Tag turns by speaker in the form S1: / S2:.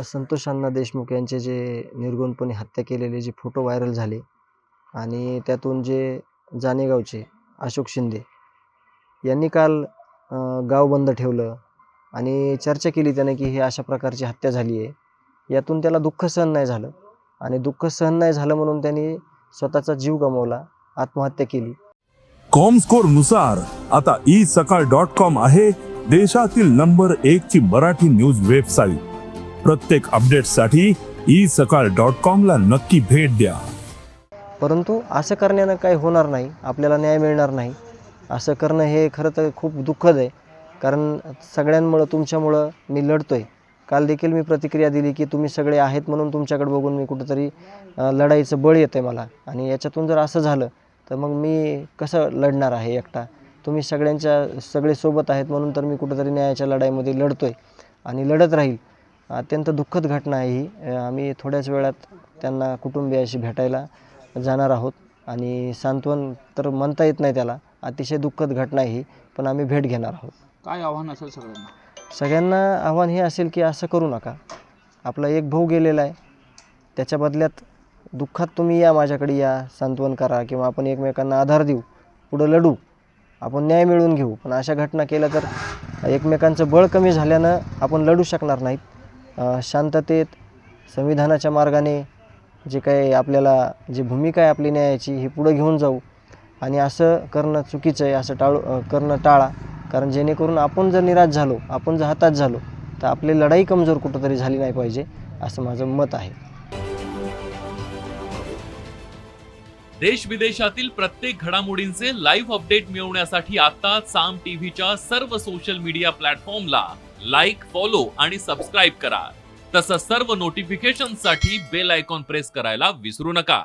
S1: संतोष अण्णा देशमुख यांचे जे निर्घृणपणे हत्या केलेले जे फोटो व्हायरल झाले आणि त्यातून जे जानेगावचे अशोक शिंदे यांनी काल गाव बंद ठेवलं आणि चर्चा केली त्याने की हे अशा प्रकारची हत्या झाली आहे। यातून त्याला दुःख सहन नाही झालं आणि दुःख सहन नाही झालं म्हणून त्यांनी स्वतःचा जीव गमावला, आत्महत्या केली।
S2: कॉमस्कोर नुसार आता isakal.com आहे देशातील नंबर 1 ची मराठी न्यूज वेबसाईट। प्रत्येक अपडेटसाठी isakal.com ला नक्की भेट द्या।
S1: परंतु असं करण्यानं काही होणार नाही, आपल्याला न्याय मिळणार नाही। असं करणं हे खरं तर खूप दुःखद आहे, कारण सगळ्यांमुळं तुमच्यामुळं मी लढतोय। काल देखील मी प्रतिक्रिया दिली की तुम्ही सगळे आहेत म्हणून तुमच्याकडे बघून मी कुठंतरी लढाईचं बळ येतंय मला, आणि याच्यातून जर असं झालं तर मग मी कसं लढणार आहे एकटा। तुम्ही सगळे सोबत आहेत म्हणून तर मी कुठंतरी न्यायाच्या लढाईमध्ये लढतोय आणि लढत राहील। अत्यंत दुःखद घटना आहे ही। आम्ही थोड्याच वेळात त्यांना कुटुंबियाशी भेटायला जाणार आहोत आणि सांत्वन तर म्हणता येत नाही त्याला, अतिशय दुःखद घटना आहे ही, पण आम्ही भेट घेणार आहोत।
S3: काय आव्हान असेल सगळ्यांना?
S1: सगळ्यांना आव्हान हे असेल की असं करू नका। आपला एक भाऊ गेलेला आहे, त्याच्या बदल्यात दुःखात तुम्ही या, माझ्याकडे या, सांत्वन करा किंवा आपण एकमेकांना आधार देऊ, पुढं लढू, आपण न्याय मिळवून घेऊ। पण अशा घटना केल्या तर एकमेकांचं बळ कमी झाल्यानं आपण लढू शकणार नाहीत। शांततेत संविधानाच्या मार्गाने जे काही आपल्याला जी भूमिका आहे आपली न्यायाची ही पुढं घेऊन जाऊ, आणि असं करणं चुकीचं आहे, असं करणं टाळा। कारण जेणेकरून आपण जर निराश झालो, आपण जर हताश झालो तर आपली लढाई कमजोर कुठंतरी झाली नाही पाहिजे, असं माझं मत आहे।
S4: देश विदेशातील प्रत्येक घडामोडींचे लाईव्ह अपडेट मिळवण्यासाठी आता साम टीव्हीच्या सर्व सोशल मीडिया प्लॅटफॉर्मला लाईक, फॉलो आणि सबस्क्राईब करा। तसंच सर्व नोटिफिकेशनसाठी बेल आयकॉन प्रेस करायला विसरू नका।